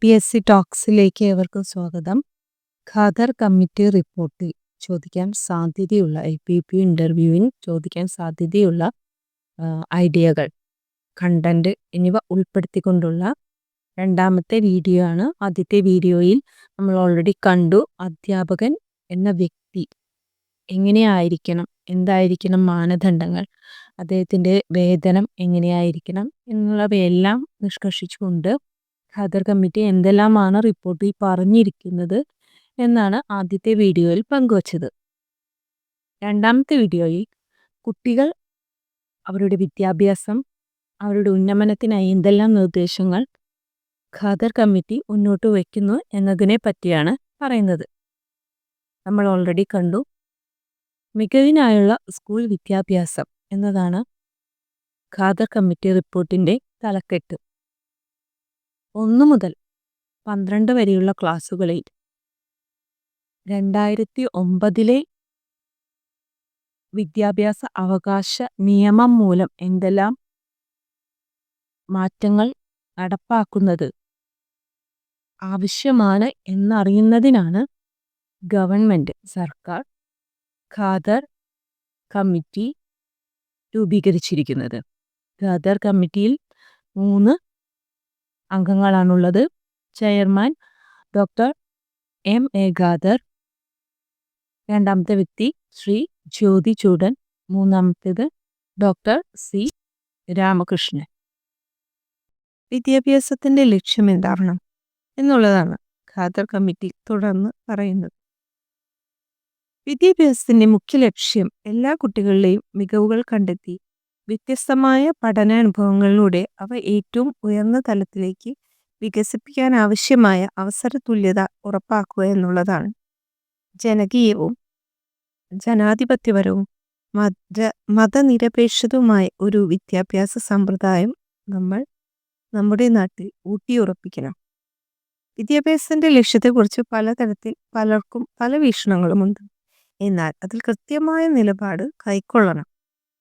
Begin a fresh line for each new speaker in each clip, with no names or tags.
PSC ടോക്സിലേക്ക് ഏവർക്കും സ്വാഗതം. Khader committee റിപ്പോർട്ടിൽ ചോദിക്കാൻ സാധ്യതയുള്ള LPP ഇൻ്റർവ്യൂവിൽ ചോദിക്കാൻ സാധ്യതയുള്ള ഐഡിയകൾ, കണ്ടന്റ് എന്നിവ ഉൾപ്പെടുത്തിക്കൊണ്ടുള്ള രണ്ടാമത്തെ വീഡിയോ ആണ്. ആദ്യത്തെ വീഡിയോയിൽ നമ്മൾ ഓൾറെഡി കണ്ടു, അധ്യാപകൻ എന്ന വ്യക്തി എങ്ങനെയായിരിക്കണം, എന്തായിരിക്കണം മാനദണ്ഡങ്ങൾ, അദ്ദേഹത്തിൻ്റെ വേതനം എങ്ങനെയായിരിക്കണം എന്നുള്ളവയെല്ലാം നിഷ്കർഷിച്ചുകൊണ്ട് ഖാദർ കമ്മിറ്റി എന്തെല്ലാമാണ് റിപ്പോർട്ടിൽ പറഞ്ഞിരിക്കുന്നത് എന്നാണ് ആദ്യത്തെ വീഡിയോയിൽ പങ്കുവച്ചത്. രണ്ടാമത്തെ വീഡിയോയിൽ കുട്ടികൾ അവരുടെ വിദ്യാഭ്യാസം, അവരുടെ ഉന്നമനത്തിനായി എന്തെല്ലാം നിർദ്ദേശങ്ങൾ ഖാദർ കമ്മിറ്റി മുന്നോട്ട് വയ്ക്കുന്നു എന്നതിനെ പറ്റിയാണ് പറയുന്നത്. നമ്മൾ ഓൾറെഡി കണ്ടു, മികവിനായുള്ള സ്കൂൾ വിദ്യാഭ്യാസം എന്നതാണ് ഖാദർ കമ്മിറ്റി റിപ്പോർട്ടിൻ്റെ തലക്കെട്ട്. 1 മുതൽ 12 വരെയുള്ള ക്ലാസ്സുകളിൽ 2009 വിദ്യാഭ്യാസ അവകാശ നിയമം മൂലം എന്തെല്ലാം മാറ്റങ്ങൾ നടപ്പാക്കുന്നത് ആവശ്യമാണ് എന്നറിയുന്നതിനാണ് ഗവൺമെൻറ്, സർക്കാർ ഖാദർ കമ്മിറ്റി രൂപീകരിച്ചിരിക്കുന്നത്. ഖാദർ കമ്മിറ്റിയിൽ 3 അംഗങ്ങളാണുള്ളത്. ചെയർമാൻ ഡോക്ടർ MA ഖാദർ, രണ്ടാമത്തെ വ്യക്തി ശ്രീ ജ്യോതി ചൂടൻ, മൂന്നാമത്തേത് ഡോക്ടർ C രാമകൃഷ്ണൻ. വിദ്യാഭ്യാസത്തിൻ്റെ ലക്ഷ്യം എന്താവണം എന്നുള്ളതാണ് ഖാദർ കമ്മിറ്റി തുടർന്ന് പറയുന്നത്. വിദ്യാഭ്യാസത്തിൻ്റെ മുഖ്യ ലക്ഷ്യം എല്ലാ കുട്ടികളിലെയും മികവുകൾ കണ്ടെത്തി വ്യത്യസ്തമായ പഠനാനുഭവങ്ങളിലൂടെ അവ ഏറ്റവും ഉയർന്ന തലത്തിലേക്ക് വികസിപ്പിക്കാൻ ആവശ്യമായ അവസര തുല്യത ഉറപ്പാക്കുക എന്നുള്ളതാണ്. ജനകീയവും ജനാധിപത്യപരവും മതനിരപേക്ഷതുമായ ഒരു വിദ്യാഭ്യാസ സമ്പ്രദായം നമ്മൾ നമ്മുടെ നാട്ടിൽ ഊട്ടിയുറപ്പിക്കണം. വിദ്യാഭ്യാസത്തിൻ്റെ ലക്ഷ്യത്തെക്കുറിച്ച് പലതരത്തിൽ പലർക്കും പല വീക്ഷണങ്ങളുമുണ്ട്. എന്നാൽ അതിൽ കൃത്യമായ നിലപാട് കൈക്കൊള്ളണം.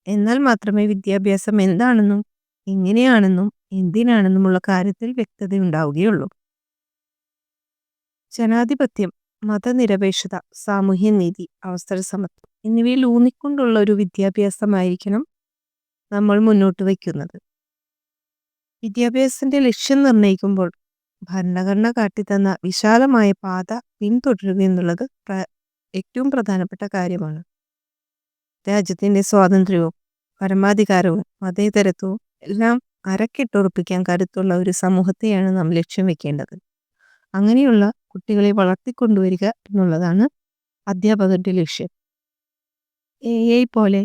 എന്നാൽ മാത്രമേ വിദ്യാഭ്യാസം എന്താണെന്നും എങ്ങനെയാണെന്നും എന്തിനാണെന്നുമുള്ള കാര്യത്തിൽ വ്യക്തതയുണ്ടാവുകയുള്ളൂ. ജനാധിപത്യം, മതനിരപേക്ഷത, സാമൂഹ്യനീതി, അവസര സമത്വം എന്നിവയിൽ ഊന്നിക്കൊണ്ടുള്ള ഒരു വിദ്യാഭ്യാസമായിരിക്കണം നമ്മൾ മുന്നോട്ട് വയ്ക്കുന്നത്. വിദ്യാഭ്യാസത്തിൻ്റെ ലക്ഷ്യം നിർണ്ണയിക്കുമ്പോൾ ഭരണഘടന കാട്ടിത്തന്ന വിശാലമായ പാത പിന്തുടരുക എന്നുള്ളത് ഏറ്റവും പ്രധാനപ്പെട്ട കാര്യമാണ്. രാജ്യത്തിൻ്റെ സ്വാതന്ത്ര്യവും പരമാധികാരവും മതേതരത്വവും എല്ലാം അരക്കിട്ടുറപ്പിക്കാൻ കരുത്തുള്ള ഒരു സമൂഹത്തെയാണ് നാം ലക്ഷ്യം വെക്കേണ്ടത്. അങ്ങനെയുള്ള കുട്ടികളെ വളർത്തിക്കൊണ്ടുവരിക എന്നുള്ളതാണ് അധ്യാപകരുടെ ലക്ഷ്യം. AI പോലെ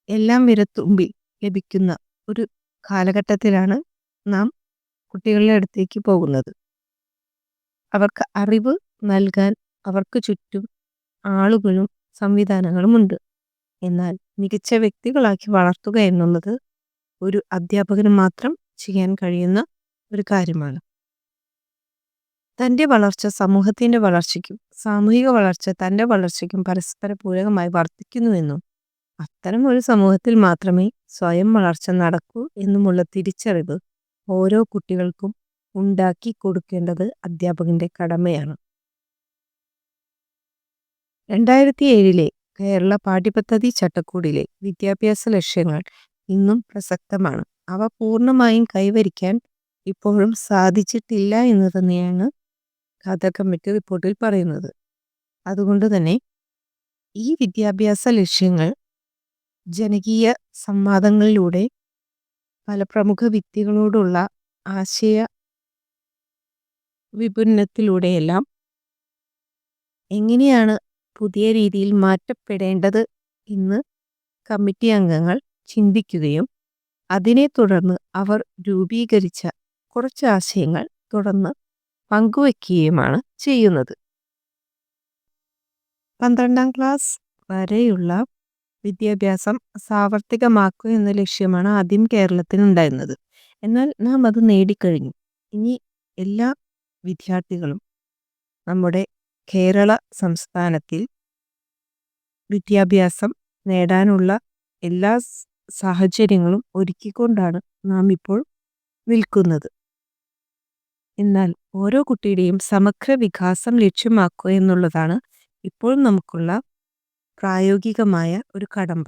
എല്ലാം വിരൽത്തുമ്പിൽ ലഭിക്കുന്ന ഒരു കാലഘട്ടത്തിലാണ് നാം കുട്ടികളുടെ അടുത്തേക്ക് പോകുന്നത്. അവർക്ക് അറിവ് നൽകാൻ അവർക്ക് ചുറ്റും ആളുകളും സംവിധാനങ്ങളുമുണ്ട്. എന്നാൽ മികച്ച വ്യക്തികളാക്കി വളർത്തുക എന്നുള്ളത് ഒരു അധ്യാപകന് മാത്രം ചെയ്യാൻ കഴിയുന്ന ഒരു കാര്യമാണ്. തൻ്റെ വളർച്ച സമൂഹത്തിൻ്റെ വളർച്ചയ്ക്കും സാമൂഹിക വളർച്ച തൻ്റെ വളർച്ചയ്ക്കും പരസ്പര പൂരകമായി വർത്തിക്കുന്നുവെന്നും അത്തരം ഒരു സമൂഹത്തിൽ മാത്രമേ സ്വയം വളർച്ച നടക്കൂ എന്നുമുള്ള തിരിച്ചറിവ് ഓരോ കുട്ടികൾക്കും ഉണ്ടാക്കി കൊടുക്കേണ്ടത് അധ്യാപകൻ്റെ കടമയാണ്. 2007 കേരള പാഠ്യപദ്ധതി ചട്ടക്കൂടിലെ വിദ്യാഭ്യാസ ലക്ഷ്യങ്ങൾ ഇന്നും പ്രസക്തമാണ്. അവ പൂർണ്ണമായും കൈവരിക്കാൻ ഇപ്പോഴും സാധിച്ചിട്ടില്ല എന്ന് തന്നെയാണ് ഖാദർ കമ്മിറ്റി റിപ്പോർട്ടിൽ പറയുന്നത്. അതുകൊണ്ട് തന്നെ ഈ വിദ്യാഭ്യാസ ലക്ഷ്യങ്ങൾ ജനകീയ സംവാദങ്ങളിലൂടെ പല പ്രമുഖ വ്യക്തികളോടുള്ള ആശയ വിപുലനത്തിലൂടെയെല്ലാം എങ്ങനെയാണ് പുതിയ രീതിയിൽ മാറ്റപ്പെടേണ്ടത് എന്ന് കമ്മിറ്റി അംഗങ്ങൾ ചിന്തിക്കുകയും അതിനെ തുടർന്ന് അവർ രൂപീകരിച്ച കുറച്ച് ആശയങ്ങൾ തുടർന്ന് പങ്കുവയ്ക്കുകയുമാണ് ചെയ്യുന്നത്. 12ാം ക്ലാസ് വരെയുള്ള വിദ്യാഭ്യാസം സാർവത്രികമാക്കുക എന്ന ലക്ഷ്യമാണ് ആദ്യം കേരളത്തിനുണ്ടായിരുന്നത്. എന്നാൽ നാം അത് നേടിക്കഴിഞ്ഞു. ഇനി എല്ലാ വിദ്യാർത്ഥികളും നമ്മുടെ കേരള സംസ്ഥാനത്തിൽ വിദ്യാഭ്യാസം നേടാനുള്ള എല്ലാ സാഹചര്യങ്ങളും ഒരുക്കിക്കൊണ്ടാണ് നാം ഇപ്പോൾ നിൽക്കുന്നത്. എന്നാൽ ഓരോ കുട്ടിയുടെയും സമഗ്ര വികാസം ലക്ഷ്യമാക്കുക എന്നുള്ളതാണ് ഇപ്പോൾ നമുക്കുള്ള പ്രായോഗികമായ ഒരു കടമ്പ.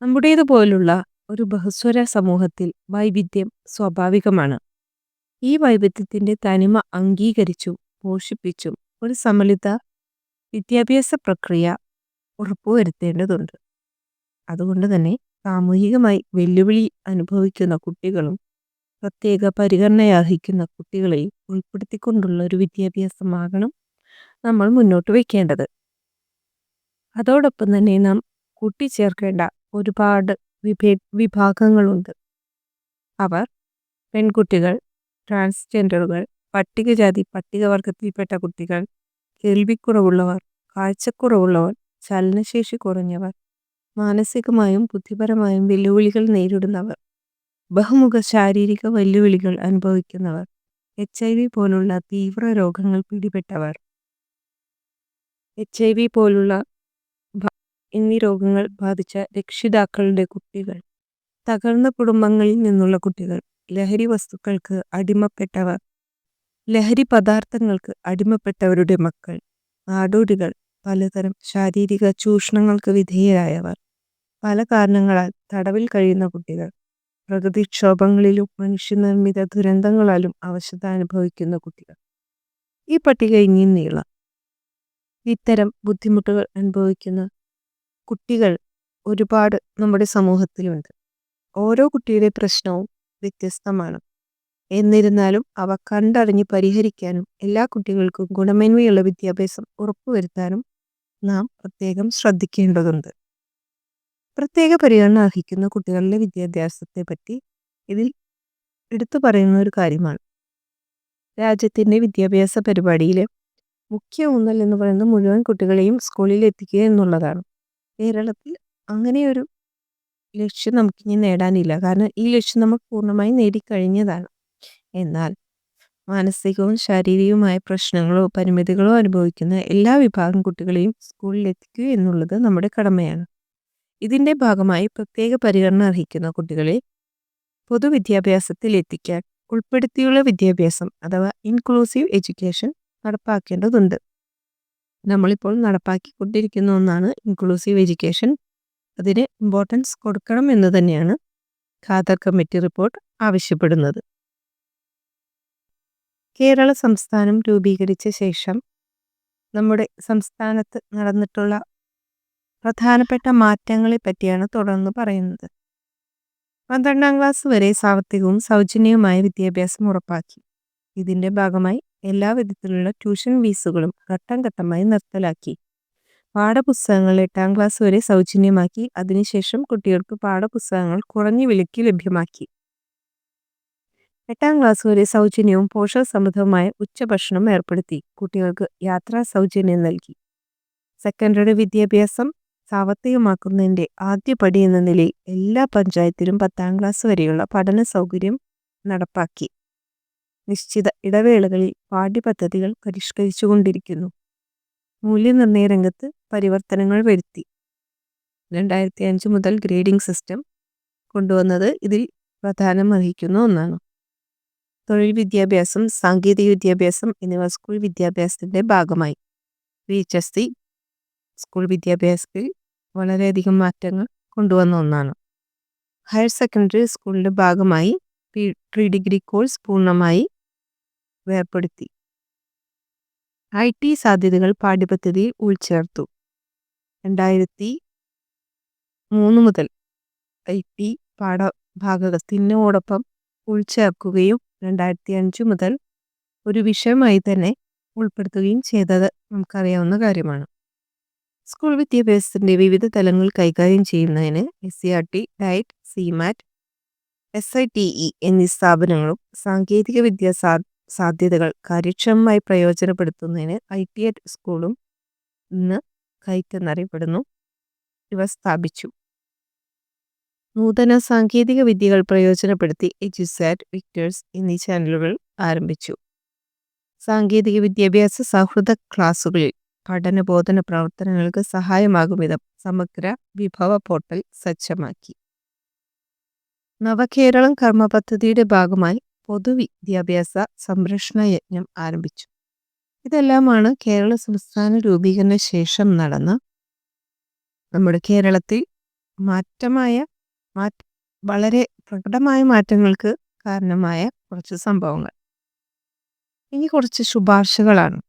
നമ്മുടേതുപോലുള്ള ഒരു ബഹുസ്വര സമൂഹത്തിൽ വൈവിധ്യം സ്വാഭാവികമാണ്. ഈ വൈവിധ്യത്തിന്റെ തനിമ അംഗീകരിച്ചും പോഷിപ്പിച്ചും ഒരു സമ്മിളിത വിദ്യാഭ്യാസ പ്രക്രിയ ഉറപ്പുവരുത്തേണ്ടതുണ്ട്. അതുകൊണ്ട് തന്നെ സാമൂഹികമായി വെല്ലുവിളി അനുഭവിക്കുന്ന കുട്ടികളും പ്രത്യേക പരിഗണനയർഹിക്കുന്ന കുട്ടികളെയും ഉൾപ്പെടുത്തിക്കൊണ്ടുള്ള ഒരു വിദ്യാഭ്യാസമാകണം നമ്മൾ മുന്നോട്ട് വയ്ക്കേണ്ടത്. അതോടൊപ്പം തന്നെ നാം കൂട്ടിച്ചേർക്കേണ്ട ഒരുപാട് വിഭാഗങ്ങളുണ്ട്. അവർ പെൺകുട്ടികൾ, ട്രാൻസ്ജെൻഡറുകൾ, പട്ടികജാതി പട്ടികവർഗത്തിൽപ്പെട്ട കുട്ടികൾ, കേൾവിക്കുറവുള്ളവർ, കാഴ്ചക്കുറവുള്ളവർ, ചലനശേഷി കുറഞ്ഞവർ, മാനസികമായും ബുദ്ധിപരമായും വെല്ലുവിളികൾ നേരിടുന്നവർ, ബഹുമുഖ ശാരീരിക വെല്ലുവിളികൾ അനുഭവിക്കുന്നവർ, HIV പോലുള്ള തീവ്ര രോഗങ്ങൾ പിടിപെട്ടവർ, HIV പോലുള്ള എന്നീ രോഗങ്ങൾ ബാധിച്ച രക്ഷിതാക്കളുടെ കുട്ടികൾ, തകർന്ന കുടുംബങ്ങളിൽ നിന്നുള്ള കുട്ടികൾ, ലഹരി വസ്തുക്കൾക്ക് അടിമപ്പെട്ടവർ, ലഹരി പദാർത്ഥങ്ങൾക്ക് അടിമപ്പെട്ടവരുടെ മക്കൾ, നാടോടികൾ, പലതരം ശാരീരിക ചൂഷണങ്ങൾക്ക് വിധേയരായവർ, പല കാരണങ്ങളാൽ തടവിൽ കഴിയുന്ന കുട്ടികൾ, പ്രകൃതിക്ഷോഭങ്ങളിലും മനുഷ്യനിർമ്മിത ദുരന്തങ്ങളാലും അവശത അനുഭവിക്കുന്ന കുട്ടികൾ. ഈ പട്ടിക ഇനിയും നീളാം. ഇത്തരം ബുദ്ധിമുട്ടുകൾ അനുഭവിക്കുന്ന കുട്ടികൾ ഒരുപാട് നമ്മുടെ സമൂഹത്തിലുണ്ട്. ഓരോ കുട്ടിയുടെ പ്രശ്നവും വ്യത്യസ്തമാണ്. എന്നിരുന്നാലും അവ കണ്ടറിഞ്ഞ് പരിഹരിക്കാനും എല്ലാ കുട്ടികൾക്കും ഗുണമേന്മയുള്ള വിദ്യാഭ്യാസം ഉറപ്പുവരുത്താനും നാം പ്രത്യേകം ശ്രദ്ധിക്കേണ്ടതുണ്ട്. പ്രത്യേക പരിഗണന അർഹിക്കുന്ന കുട്ടികളുടെ വിദ്യാഭ്യാസത്തെ പറ്റി ഇതിൽ എടുത്തു പറയുന്ന ഒരു കാര്യമാണ്. രാജ്യത്തിൻ്റെ വിദ്യാഭ്യാസ പരിപാടിയിലെ മുഖ്യ ഊന്നൽ എന്ന് പറയുന്നത് മുഴുവൻ കുട്ടികളെയും സ്കൂളിൽ എത്തിക്കുക എന്നുള്ളതാണ്. കേരളത്തിൽ അങ്ങനെയൊരു ലക്ഷ്യം നമുക്കിനി നേടാനില്ല. കാരണം ഈ ലക്ഷ്യം നമ്മൾ പൂർണ്ണമായി നേടിക്കഴിഞ്ഞതാണ്. എന്നാൽ മാനസികവും ശാരീരികവുമായ പ്രശ്നങ്ങളോ പരിമിതികളോ അനുഭവിക്കുന്ന എല്ലാ വിഭാഗം കുട്ടികളെയും സ്കൂളിൽ എത്തിക്കുക എന്നുള്ളത് നമ്മുടെ കടമയാണ്. ഇതിൻ്റെ ഭാഗമായി പ്രത്യേക പരിഗണന അർഹിക്കുന്ന കുട്ടികളെ പൊതുവിദ്യാഭ്യാസത്തിൽ എത്തിക്കാൻ ഉൾപ്പെടുത്തിയുള്ള വിദ്യാഭ്യാസം അഥവാ ഇൻക്ലൂസീവ് എഡ്യൂക്കേഷൻ നടപ്പാക്കേണ്ടതുണ്ട്. നമ്മളിപ്പോൾ നടപ്പാക്കിക്കൊണ്ടിരിക്കുന്ന ഒന്നാണ് ഇൻക്ലൂസീവ് എഡ്യൂക്കേഷൻ. അതിന് ഇമ്പോർട്ടൻസ് കൊടുക്കണം എന്ന് തന്നെയാണ് ഖാദർ കമ്മിറ്റി റിപ്പോർട്ട് ആവശ്യപ്പെടുന്നത്. കേരള സംസ്ഥാനം രൂപീകരിച്ച ശേഷം നമ്മുടെ സംസ്ഥാനത്ത് നടന്നിട്ടുള്ള പ്രധാനപ്പെട്ട മാറ്റങ്ങളെ പറ്റിയാണ് തുടർന്ന് പറയുന്നത്. 12ാം ക്ലാസ് വരെ സാർവത്രികവും സൗജന്യവുമായ വിദ്യാഭ്യാസം ഉറപ്പാക്കി. ഇതിൻ്റെ ഭാഗമായി എല്ലാ വിധത്തിലുള്ള ട്യൂഷൻ ഫീസുകളും ഘട്ടം ഘട്ടമായി നിർത്തലാക്കി. പാഠപുസ്തകങ്ങൾ 8ാം ക്ലാസ് വരെ സൗജന്യമാക്കി. അതിനുശേഷം കുട്ടികൾക്ക് പാഠപുസ്തകങ്ങൾ കുറഞ്ഞ വിലയ്ക്ക് ലഭ്യമാക്കി. 8ാം ക്ലാസ് വരെ സൗജന്യവും പോഷകസമൃദ്ധവുമായ ഉച്ചഭക്ഷണം ഏർപ്പെടുത്തി. കുട്ടികൾക്ക് യാത്രാ സൗജന്യം നൽകി. സെക്കൻഡറി വിദ്യാഭ്യാസം സാർവത്രികമാക്കുന്നതിൻ്റെ ആദ്യപടി എന്ന നിലയിൽ എല്ലാ പഞ്ചായത്തിലും 10ാം ക്ലാസ് വരെയുള്ള പഠന സൗകര്യം നടപ്പാക്കി. നിശ്ചിത ഇടവേളകളിൽ പാഠ്യപദ്ധതികൾ പരിഷ്കരിച്ചുകൊണ്ടിരിക്കുന്നു. മൂല്യനിർണ്ണയ രംഗത്ത് പരിവർത്തനങ്ങൾ വരുത്തി. 2005 മുതൽ ഗ്രേഡിംഗ് സിസ്റ്റം കൊണ്ടുവന്നത് ഇതിൽ പ്രാധാന്യമർഹിക്കുന്ന ഒന്നാണ്. തൊഴിൽ വിദ്യാഭ്യാസം, സാങ്കേതിക വിദ്യാഭ്യാസം എന്നിവ സ്കൂൾ വിദ്യാഭ്യാസത്തിൻ്റെ ഭാഗമായി. VHSC സ്കൂൾ വിദ്യാഭ്യാസത്തിൽ വളരെയധികം മാറ്റങ്ങൾ കൊണ്ടുവന്ന ഒന്നാണ്. ഹയർ സെക്കൻഡറി സ്കൂളിൻ്റെ ഭാഗമായി പ്രീ ഡിഗ്രി കോഴ്സ് പൂർണ്ണമായി വേർപ്പെടുത്തി. IT സാധ്യതകൾ പാഠ്യപദ്ധതിയിൽ ഉൾച്ചേർത്തു. 2003 മുതൽ IT പാഠഭാഗത്തിനോടൊപ്പം ഉൾച്ചേർക്കുകയും 2005 മുതൽ ഒരു വിഷയമായി തന്നെ ഉൾപ്പെടുത്തുകയും ചെയ്തത് നമുക്കറിയാവുന്ന കാര്യമാണ്. സ്കൂൾ വിദ്യാഭ്യാസത്തിൻ്റെ വിവിധ തലങ്ങൾ കൈകാര്യം ചെയ്യുന്നതിന് SCERT, DIET, CMAT, SITE എന്നീ സ്ഥാപനങ്ങളും സാങ്കേതിക വിദ്യാ സാധ്യതകൾ കാര്യക്ഷമമായി പ്രയോജനപ്പെടുത്തുന്നതിന് ITET സ്കൂളും ഇന്ന് കൈറ്റ് എന്നറിയപ്പെടുന്നു ഇവ സ്ഥാപിച്ചു. നൂതന സാങ്കേതിക വിദ്യകൾ പ്രയോജനപ്പെടുത്തി EduSat, വിക്ടേഴ്സ് എന്നീ ചാനലുകൾ ആരംഭിച്ചു. സാങ്കേതിക വിദ്യാഭ്യാസ സൗഹൃദ ക്ലാസുകളിൽ പഠനബോധന പ്രവർത്തനങ്ങൾക്ക് സഹായമാകും വിധം സമഗ്ര വിഭവ പോർട്ടൽ സജ്ജമാക്കി. നവകേരളം കർമ്മ പദ്ധതിയുടെ ഭാഗമായി പൊതുവിദ്യാഭ്യാസ സംരക്ഷണ യജ്ഞം ആരംഭിച്ചു. ഇതെല്ലാമാണ് കേരള സംസ്ഥാന രൂപീകരണ ശേഷം നടന്ന നമ്മുടെ കേരളത്തിൽ മാറ്റമായ മാറ്റ വളരെ പ്രകടമായ മാറ്റങ്ങൾക്ക് കാരണമായ കുറച്ച് സംഭവങ്ങൾ. ഇനി കുറച്ച് ശുപാർശകളാണ്.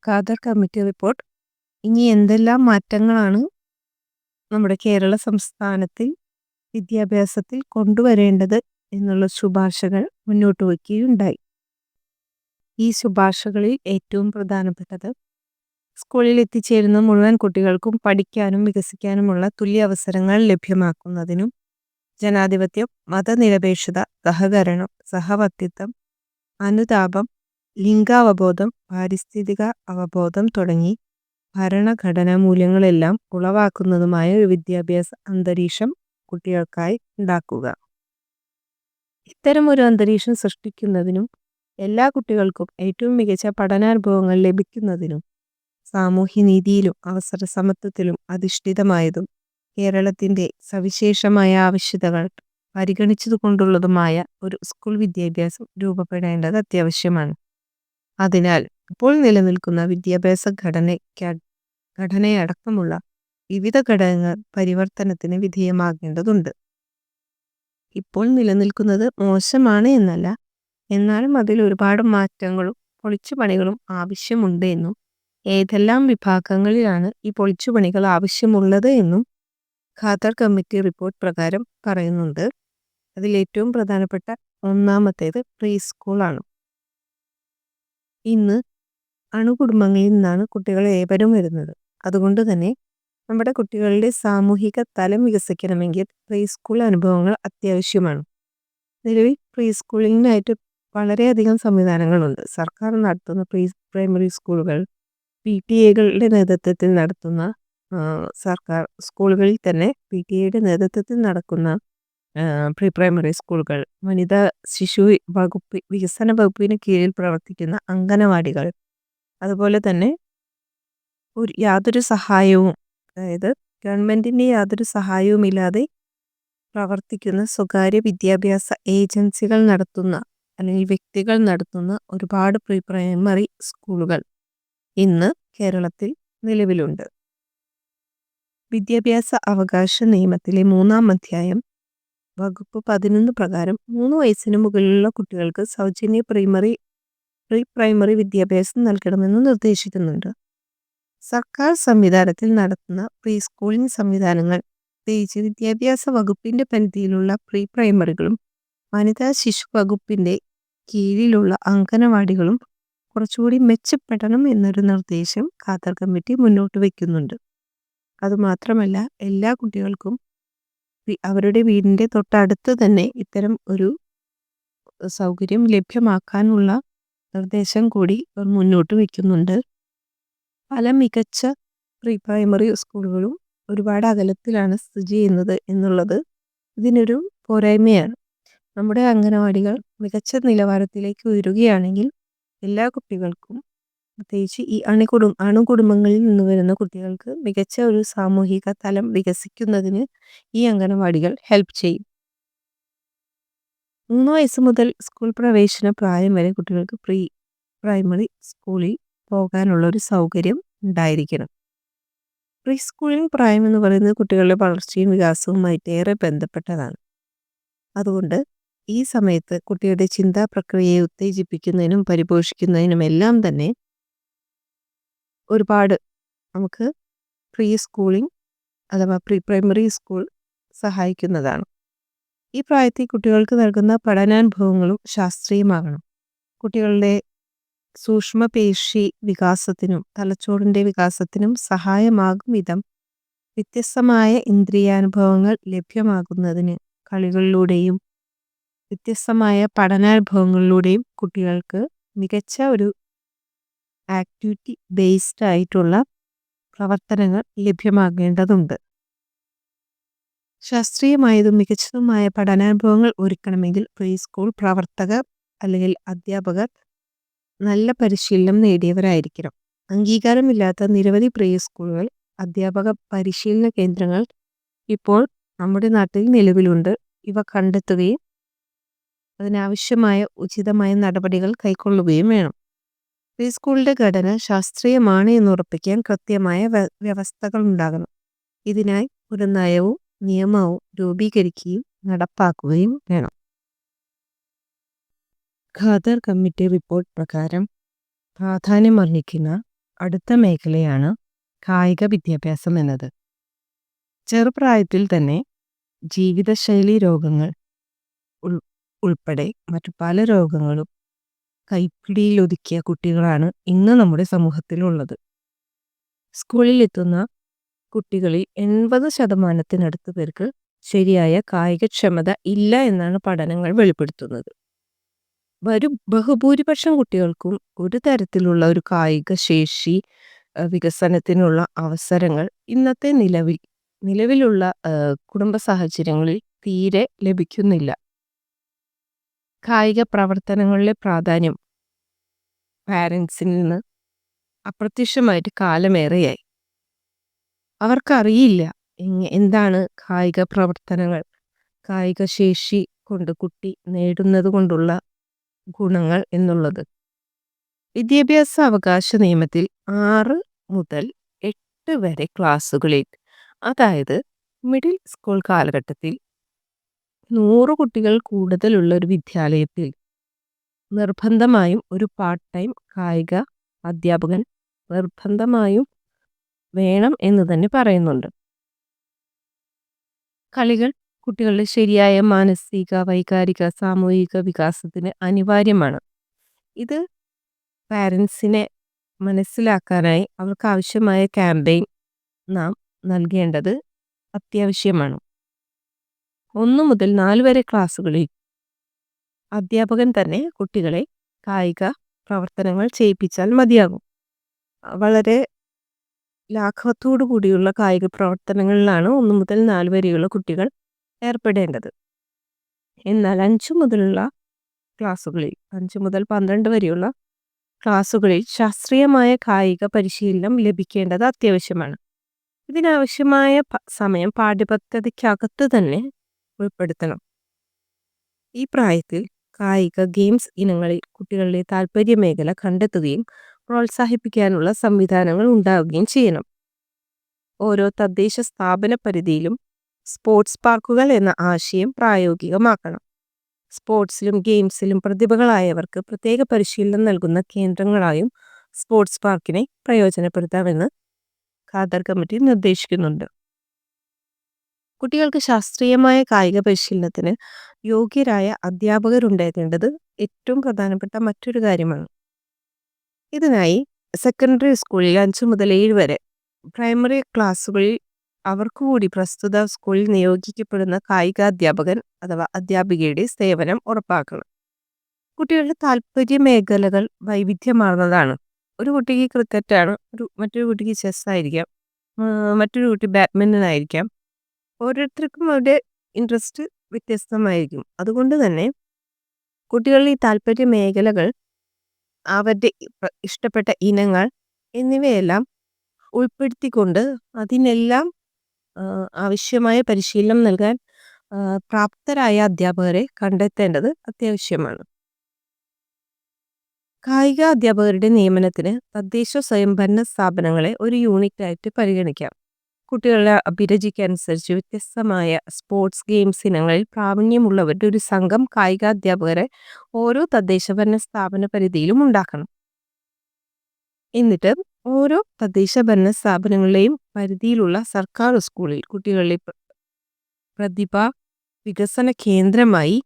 ഖാദർ കമ്മിറ്റി റിപ്പോർട്ട് ഇനി എന്തെല്ലാം മാറ്റങ്ങളാണ് നമ്മുടെ കേരള സംസ്ഥാനത്തിൽ വിദ്യാഭ്യാസത്തിൽ കൊണ്ടുവരേണ്ടത് എന്നുള്ള ശുപാർശകൾ മുന്നോട്ട് വയ്ക്കുകയുണ്ടായി. ഈ ശുപാർശകളിൽ ഏറ്റവും പ്രധാനപ്പെട്ടത് സ്കൂളിൽ എത്തിച്ചേരുന്ന മുഴുവൻ കുട്ടികൾക്കും പഠിക്കാനും വികസിക്കാനുമുള്ള തുല്യ അവസരങ്ങൾ ലഭ്യമാക്കുന്നതിനും ജനാധിപത്യം, മതനിരപേക്ഷത, സഹകരണം, സഹവർത്തിത്വം, അനുതാപം, ലിംഗാവബോധം, പാരിസ്ഥിതിക അവബോധം തുടങ്ങി ഭരണഘടനാ മൂല്യങ്ങളെല്ലാം ഉളവാക്കുന്നതുമായ ഒരു വിദ്യാഭ്യാസ അന്തരീക്ഷം കുട്ടികൾക്കായി ഉണ്ടാക്കുക. ഇത്തരമൊരു അന്തരീക്ഷം സൃഷ്ടിക്കുന്നതിനും എല്ലാ കുട്ടികൾക്കും ഏറ്റവും മികച്ച പഠനാനുഭവങ്ങൾ ലഭിക്കുന്നതിനും സാമൂഹ്യനീതിയിലും അവസര സമത്വത്തിലും അധിഷ്ഠിതമായതും കേരളത്തിൻ്റെ സവിശേഷമായ ആവശ്യകതകൾ പരിഗണിച്ചതുകൊണ്ടുള്ളതുമായ ഒരു സ്കൂൾ വിദ്യാഭ്യാസം രൂപപ്പെടേണ്ടത് അത്യാവശ്യമാണ്. അതിനാൽ ഇപ്പോൾ നിലനിൽക്കുന്ന വിദ്യാഭ്യാസ ഘടനയടക്കമുള്ള വിവിധ ഘടകങ്ങൾ പരിവർത്തനത്തിന് വിധേയമാകേണ്ടതുണ്ട്. ഇപ്പോൾ നിലനിൽക്കുന്നത് മോശമാണ് എന്നല്ല, എന്നാലും അതിൽ ഒരുപാട് മാറ്റങ്ങളും പൊളിച്ചുപണികളും ആവശ്യമുണ്ട് എന്നും ഏതെല്ലാം വിഭാഗങ്ങളിലാണ് ഈ പൊളിച്ചുപണികൾ ആവശ്യമുള്ളത് എന്നും ഖാദർ കമ്മിറ്റി റിപ്പോർട്ട് പ്രകാരം പറയുന്നുണ്ട്. അതിലേറ്റവും പ്രധാനപ്പെട്ട ഒന്നാമത്തേത് പ്രീ സ്കൂളാണ്. ഇന്ന് അണുകുടുംബങ്ങളിൽ നിന്നാണ് കുട്ടികൾ ഏവരും വരുന്നത്. അതുകൊണ്ട് തന്നെ നമ്മുടെ കുട്ടികളുടെ സാമൂഹിക തലം വികസിക്കണമെങ്കിൽ പ്രീ സ്കൂൾ അനുഭവങ്ങൾ അത്യാവശ്യമാണ്. നിലവിൽ പ്രീ സ്കൂളിങ്ങിനായിട്ട് വളരെയധികം സംവിധാനങ്ങളുണ്ട്. സർക്കാർ നടത്തുന്ന പ്രൈമറി സ്കൂളുകൾ, PTA നേതൃത്വത്തിൽ നടത്തുന്ന സർക്കാർ സ്കൂളുകളിൽ തന്നെ PTA നേതൃത്വത്തിൽ നടക്കുന്ന പ്രീ പ്രൈമറി സ്കൂളുകൾ, വനിതാ ശിശു വികസന വകുപ്പിന് കീഴിൽ പ്രവർത്തിക്കുന്ന അംഗനവാടികൾ, അതുപോലെ തന്നെ യാതൊരു സഹായവും, അതായത് ഗവൺമെൻറ്റിൻ്റെ യാതൊരു സഹായവുമില്ലാതെ പ്രവർത്തിക്കുന്ന സ്വകാര്യ വിദ്യാഭ്യാസ ഏജൻസികൾ നടത്തുന്ന അല്ലെങ്കിൽ വ്യക്തികൾ നടത്തുന്ന ഒരുപാട് പ്രീ പ്രൈമറി സ്കൂളുകൾ ഇന്ന് കേരളത്തിൽ നിലവിലുണ്ട്. വിദ്യാഭ്യാസ അവകാശ നിയമത്തിലെ 3-ാം അധ്യായം വകുപ്പ് 11 പ്രകാരം 3 വയസ്സിന് മുകളിലുള്ള കുട്ടികൾക്ക് സൗജന്യ പ്രീ പ്രൈമറി വിദ്യാഭ്യാസം നൽകണമെന്ന് നിർദ്ദേശിക്കുന്നുണ്ട്. സർക്കാർ സംവിധാനത്തിൽ നടത്തുന്ന പ്രീ സ്കൂളിംഗ് സംവിധാനങ്ങൾ, പ്രത്യേകിച്ച് വിദ്യാഭ്യാസ വകുപ്പിൻ്റെ പരിധിയിലുള്ള പ്രീ പ്രൈമറികളും വനിതാ ശിശു വകുപ്പിൻ്റെ കീഴിലുള്ള അംഗനവാടികളും കുറച്ചുകൂടി മെച്ചപ്പെടണം എന്നൊരു നിർദ്ദേശം ഖാദർ കമ്മിറ്റി മുന്നോട്ട് വയ്ക്കുന്നുണ്ട്. അതുമാത്രമല്ല, എല്ലാ കുട്ടികൾക്കും അവരുടെ വീടിൻ്റെ തൊട്ടടുത്ത് തന്നെ ഇത്തരം ഒരു സൗകര്യം ലഭ്യമാക്കാനുള്ള നിർദ്ദേശം കൂടി മുന്നോട്ട് വയ്ക്കുന്നുണ്ട്. പല മികച്ച പ്രീ പ്രൈമറി സ്കൂളുകളും ഒരുപാട് അകലത്തിലാണ് സ്ഥിതി ചെയ്യുന്നത് എന്നുള്ളത് ഇതിനൊരു പോരായ്മയാണ്. നമ്മുടെ അംഗനവാടികൾ മികച്ച നിലവാരത്തിലേക്ക് ഉയരുകയാണെങ്കിൽ എല്ലാ കുട്ടികൾക്കും, പ്രത്യേകിച്ച് ഈ അണുകുടുംബങ്ങളിൽ നിന്ന് വരുന്ന കുട്ടികൾക്ക് മികച്ച ഒരു സാമൂഹിക തലം വികസിക്കുന്നതിന് ഈ അംഗനവാടികൾ ഹെൽപ്പ് ചെയ്യും. 3 വയസ്സ് മുതൽ സ്കൂൾ പ്രവേശന പ്രായം വരെ കുട്ടികൾക്ക് പ്രീ പ്രൈമറി സ്കൂളിൽ പോകാനുള്ള ഒരു സൗകര്യം ഉണ്ടായിരിക്കണം. പ്രീ സ്കൂളിംഗ് പ്രായം എന്ന് പറയുന്നത് കുട്ടികളുടെ വളർച്ചയും വികാസവുമായിട്ട് ഏറെ ബന്ധപ്പെട്ടതാണ്. അതുകൊണ്ട് ഈ സമയത്ത് കുട്ടിയുടെ ചിന്താ പ്രക്രിയയെ ഉത്തേജിപ്പിക്കുന്നതിനും പരിപോഷിക്കുന്നതിനുമെല്ലാം തന്നെ ഒരുപാട് നമുക്ക് പ്രീ സ്കൂളിംഗ് അഥവാ പ്രീ പ്രൈമറി സ്കൂൾ സഹായിക്കുന്നതാണ്. ഈ പ്രായത്തിൽ കുട്ടികൾക്ക് നൽകുന്ന പഠനാനുഭവങ്ങളും ശാസ്ത്രീയമാകണം. കുട്ടികളുടെ സൂക്ഷ്മപേശി വികാസത്തിനും തലച്ചോറിൻ്റെ വികാസത്തിനും സഹായമാകും വിധം വ്യത്യസ്തമായ ഇന്ദ്രിയാനുഭവങ്ങൾ ലഭ്യമാകുന്നതിന് കളികളിലൂടെയും വ്യത്യസ്തമായ പഠനാനുഭവങ്ങളിലൂടെയും കുട്ടികൾക്ക് മികച്ച ഒരു ആക്ടിവിറ്റി ബേസ്ഡ് ആയിട്ടുള്ള പ്രവർത്തനങ്ങൾ ലഭ്യമാകേണ്ടതുണ്ട്. ശാസ്ത്രീയമായതും മികച്ചതുമായ പഠനാനുഭവങ്ങൾ ഒരുക്കണമെങ്കിൽ പ്രീ സ്കൂൾ പ്രവർത്തകർ അല്ലെങ്കിൽ അധ്യാപകർ നല്ല പരിശീലനം നേടിയവരായിരിക്കണം. അംഗീകാരമില്ലാത്ത നിരവധി പ്രീ സ്കൂളുകൾ, അധ്യാപക പരിശീലന കേന്ദ്രങ്ങൾ ഇപ്പോൾ നമ്മുടെ നാട്ടിൽ നിലവിലുണ്ട്. ഇവ കണ്ടെത്തുകയും അതിനാവശ്യമായ ഉചിതമായ നടപടികൾ കൈക്കൊള്ളുകയും വേണം. പ്രീ സ്കൂളിന്റെ ഘടന ശാസ്ത്രീയമാണ് എന്ന് ഉറപ്പിക്കാൻ കൃത്യമായ വ്യവസ്ഥകൾ ഉണ്ടാകണം. ഇതിനായി ഒരു നയവും നിയമവും രൂപീകരിക്കുകയും നടപ്പാക്കുകയും വേണം. ഖാദർ കമ്മിറ്റി റിപ്പോർട്ട് പ്രകാരം പ്രാധാന്യമർഹിക്കുന്ന അടുത്ത മേഖലയാണ് കായിക വിദ്യാഭ്യാസം എന്നത്. ചെറുപ്രായത്തിൽ തന്നെ ജീവിതശൈലി രോഗങ്ങൾ ഉൾപ്പെടെ മറ്റു പല രോഗങ്ങളും കൈപ്പിടിയിലൊതുക്കിയ കുട്ടികളാണ് ഇന്ന് നമ്മുടെ സമൂഹത്തിലുള്ളത്. സ്കൂളിൽ എത്തുന്ന കുട്ടികളിൽ 80% പേർക്ക് ശരിയായ കായികക്ഷമത ഇല്ല എന്നാണ് പഠനങ്ങൾ വെളിപ്പെടുത്തുന്നത്. ബഹുഭൂരിപക്ഷം കുട്ടികൾക്കും ഒരു തരത്തിലുള്ള ഒരു കായിക ശേഷി വികസനത്തിനുള്ള അവസരങ്ങൾ ഇന്നത്തെ നിലവിലുള്ള കുടുംബ സാഹചര്യങ്ങളിൽ തീരെ ലഭിക്കുന്നില്ല. കായിക പ്രവർത്തനങ്ങളിലെ പ്രാധാന്യം പാരൻസിൽ നിന്ന് അപ്രത്യക്ഷമായിട്ട് കാലമേറെയായി. അവർക്കറിയില്ല എന്താണ് കായിക പ്രവർത്തനങ്ങൾ, കായിക ശേഷി കൊണ്ട് കുട്ടി നേടുന്നത് കൊണ്ടുള്ള ഗുണങ്ങൾ എന്നുള്ളത്. വിദ്യാഭ്യാസ അവകാശ നിയമത്തിൽ 6 മുതൽ 8 വരെ ക്ലാസ്സുകളിൽ, അതായത് മിഡിൽ സ്കൂൾ കാലഘട്ടത്തിൽ 100 കുട്ടികൾ കൂടുതലുള്ള ഒരു വിദ്യാലയത്തിൽ നിർബന്ധമായും ഒരു പാർട്ട് ടൈം കായിക അധ്യാപകൻ നിർബന്ധമായും വേണം എന്ന് തന്നെ പറയുന്നുണ്ട്. കളികൾ കുട്ടികളുടെ ശരിയായ മാനസിക, വൈകാരിക, സാമൂഹിക വികാസത്തിന് അനിവാര്യമാണ്. ഇത് പാരൻസിനെ മനസ്സിലാക്കാനായി അവർക്ക് ആവശ്യമായ ക്യാമ്പയിൻ നാം നൽകേണ്ടത് അത്യാവശ്യമാണ്. 1 മുതൽ 4 വരെ ക്ലാസ്സുകളിൽ അധ്യാപകൻ തന്നെ കുട്ടികളെ കായിക പ്രവർത്തനങ്ങൾ ചെയ്യിപ്പിച്ചാൽ മതിയാകും. വളരെ ലാഘവത്തോടു കൂടിയുള്ള കായിക പ്രവർത്തനങ്ങളിലാണ് 1 മുതൽ 4 വരെയുള്ള കുട്ടികൾ ഏർപ്പെടേണ്ടത്. എന്നാൽ 5 മുതലുള്ള ക്ലാസ്സുകളിൽ, 5 മുതൽ 12 വരെയുള്ള ക്ലാസ്സുകളിൽ ശാസ്ത്രീയമായ കായിക പരിശീലനം ലഭിക്കേണ്ടത് അത്യാവശ്യമാണ്. ഇതിനാവശ്യമായ സമയം പാഠ്യപദ്ധതിക്കകത്ത് തന്നെ ഉൾപ്പെടുത്തണം. ഈ പ്രായത്തിൽ കായിക ഗെയിംസ് ഇനങ്ങളിൽ കുട്ടികളുടെ താല്പര്യ മേഖല കണ്ടെത്തുകയും പ്രോത്സാഹിപ്പിക്കാനുള്ള സംവിധാനങ്ങൾ ഉണ്ടാവുകയും ചെയ്യണം. ഓരോ തദ്ദേശ സ്ഥാപന പരിധിയിലും സ്പോർട്സ് പാർക്കുകൾ എന്ന ആശയം പ്രായോഗികമാക്കണം. സ്പോർട്സിലും ഗെയിംസിലും പ്രതിഭകളായവർക്ക് പ്രത്യേക പരിശീലനം നൽകുന്ന കേന്ദ്രങ്ങളായും സ്പോർട്സ് പാർക്കിനെ പ്രയോജനപ്പെടുത്താമെന്ന് ഖാദർ കമ്മിറ്റി നിർദ്ദേശിക്കുന്നുണ്ട്. കുട്ടികൾക്ക് ശാസ്ത്രീയമായ കായിക പരിശീലനത്തിന് യോഗ്യരായ അധ്യാപകരുണ്ടാകേണ്ടത് ഏറ്റവും പ്രധാനപ്പെട്ട മറ്റൊരു കാര്യമാണ്. ഇതിനായി സെക്കൻഡറി സ്കൂളിൽ 5 മുതൽ 7 വരെ, പ്രൈമറി ക്ലാസ്സുകളിൽ അവർക്ക് കൂടി പ്രസ്തുത സ്കൂളിൽ നിയോഗിക്കപ്പെടുന്ന കായികാധ്യാപകൻ അഥവാ അധ്യാപികയുടെ സേവനം ഉറപ്പാക്കണം. കുട്ടികളുടെ താല്പര്യ മേഖലകൾ വൈവിധ്യമാർന്നതാണ്. ഒരു കുട്ടിക്ക് ക്രിക്കറ്റാണ്, മറ്റൊരു കുട്ടിക്ക് ചെസ് ആയിരിക്കാം, മറ്റൊരു കുട്ടി ബാഡ്മിൻ്റൺ ആയിരിക്കാം. ഓരോരുത്തർക്കും അവരുടെ ഇൻട്രസ്റ്റ് വ്യത്യസ്തമായിരിക്കും. അതുകൊണ്ട് തന്നെ കുട്ടികളുടെ ഈ താല്പര്യ മേഖലകൾ, അവരുടെ ഇഷ്ടപ്പെട്ട ഇനങ്ങൾ എന്നിവയെല്ലാം ഉൾപ്പെടുത്തിക്കൊണ്ട് അതിനെല്ലാം ആവശ്യമായ പരിശീലനം നൽകാൻ പ്രാപ്തരായ അധ്യാപകരെ കണ്ടെത്തേണ്ടത് അത്യാവശ്യമാണ്. കായിക അധ്യാപകരുടെ നിയമനത്തിന് തദ്ദേശ സ്വയംഭരണ സ്ഥാപനങ്ങളെ ഒരു യൂണിറ്റായിട്ട് പരിഗണിക്കാം. കുട്ടികളുടെ അഭിരുചിക്കനുസരിച്ച് വ്യത്യസ്തമായ സ്പോർട്സ് ഗെയിംസ് ഇനങ്ങളിൽ പ്രാവീണ്യമുള്ളവരുടെ ഒരു സംഘം കായികാധ്യാപകരെ ഓരോ തദ്ദേശഭരണ സ്ഥാപന പരിധിയിലും ഉണ്ടാക്കണം. എന്നിട്ട് ഓരോ തദ്ദേശ ഭരണ സ്ഥാപനങ്ങളുടെയും പരിധിയിലുള്ള സർക്കാർ സ്കൂളിൽ കുട്ടികളുടെ പ്രതിഭാ വികസന കേന്ദ്രമായി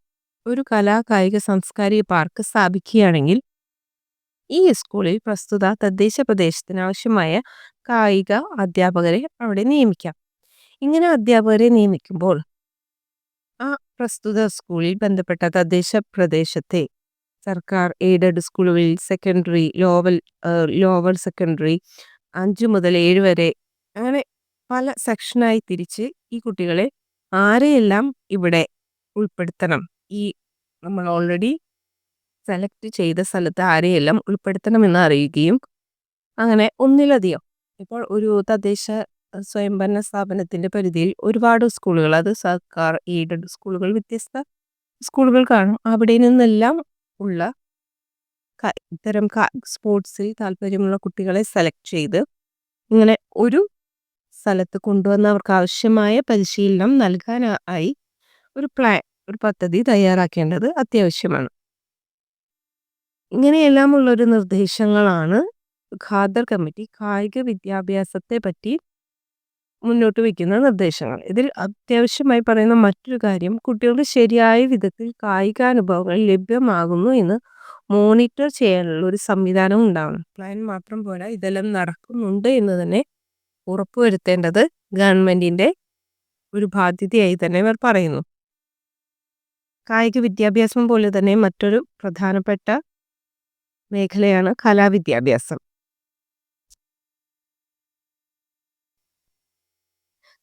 ഒരു കായിക സാംസ്കാരിക പാർക്ക് സ്ഥാപിക്കുകയാണെങ്കിൽ ഈ സ്കൂളിൽ പ്രസ്തുത തദ്ദേശ പ്രദേശത്തിന് ആവശ്യമായ കായിക അധ്യാപകരെ അവിടെ നിയമിക്കാം. ഇങ്ങനെ അധ്യാപകരെ നിയമിക്കുമ്പോൾ ആ പ്രസ്തുത സ്കൂളിൽ ബന്ധപ്പെട്ട തദ്ദേശ പ്രദേശത്തെ സർക്കാർ എയ്ഡഡ് സ്കൂളുകളിൽ സെക്കൻഡറി, ലോവർ സെക്കൻഡറി, 5 മുതൽ 7 വരെ, അങ്ങനെ പല സെക്ഷനായി തിരിച്ച് ഈ കുട്ടികളെ ആരെയെല്ലാം ഇവിടെ ഉൾപ്പെടുത്തണം, ഈ നമ്മൾ ഓൾറെഡി സെലക്ട് ചെയ്ത സ്ഥലത്ത് ആരെയെല്ലാം ഉൾപ്പെടുത്തണമെന്ന് അറിയുകയും, അങ്ങനെ ഒന്നിലധികം, ഇപ്പോൾ ഒരു തദ്ദേശ സ്വയംഭരണ സ്ഥാപനത്തിൻ്റെ പരിധിയിൽ ഒരുപാട് സ്കൂളുകൾ, അത് സർക്കാർ എയ്ഡഡ് സ്കൂളുകൾ, വ്യത്യസ്ത സ്കൂളുകൾ കാണും. അവിടെ നിന്നെല്ലാം ഉള്ള ഇത്തരം സ്പോർട്സിൽ താല്പര്യമുള്ള കുട്ടികളെ സെലക്ട് ചെയ്ത് ഇങ്ങനെ ഒരു സ്ഥലത്ത് കൊണ്ടുവന്ന് അവർക്ക് ആവശ്യമായ പരിശീലനം നൽകാനായി ഒരു പ്ലാൻ, ഒരു പദ്ധതി തയ്യാറാക്കേണ്ടത് അത്യാവശ്യമാണ്. ഇങ്ങനെയെല്ലാം ഉള്ളൊരു നിർദ്ദേശങ്ങളാണ് ഖാദർ കമ്മിറ്റി കായിക വിദ്യാഭ്യാസത്തെ പറ്റി മുന്നോട്ട് വയ്ക്കുന്ന നിർദ്ദേശങ്ങൾ. ഇതിൽ അത്യാവശ്യമായി പറയുന്ന മറ്റൊരു കാര്യം, കുട്ടികൾക്ക് ശരിയായ വിധത്തിൽ കായികാനുഭവങ്ങൾ ലഭ്യമാകുന്നു എന്ന് മോണിറ്റർ ചെയ്യാനുള്ള ഒരു സംവിധാനം ഉണ്ടാവണം. പ്ലാൻ മാത്രം പോരാ, ഇതെല്ലാം നടക്കുന്നുണ്ട് എന്ന് തന്നെ ഉറപ്പുവരുത്തേണ്ടത് ഗവൺമെന്റിന്റെ ഒരു ബാധ്യതയായി തന്നെ ഇവർ പറയുന്നു. കായിക വിദ്യാഭ്യാസം പോലെ തന്നെ മറ്റൊരു പ്രധാനപ്പെട്ട മേഖലയാണ് കലാവിദ്യാഭ്യാസം.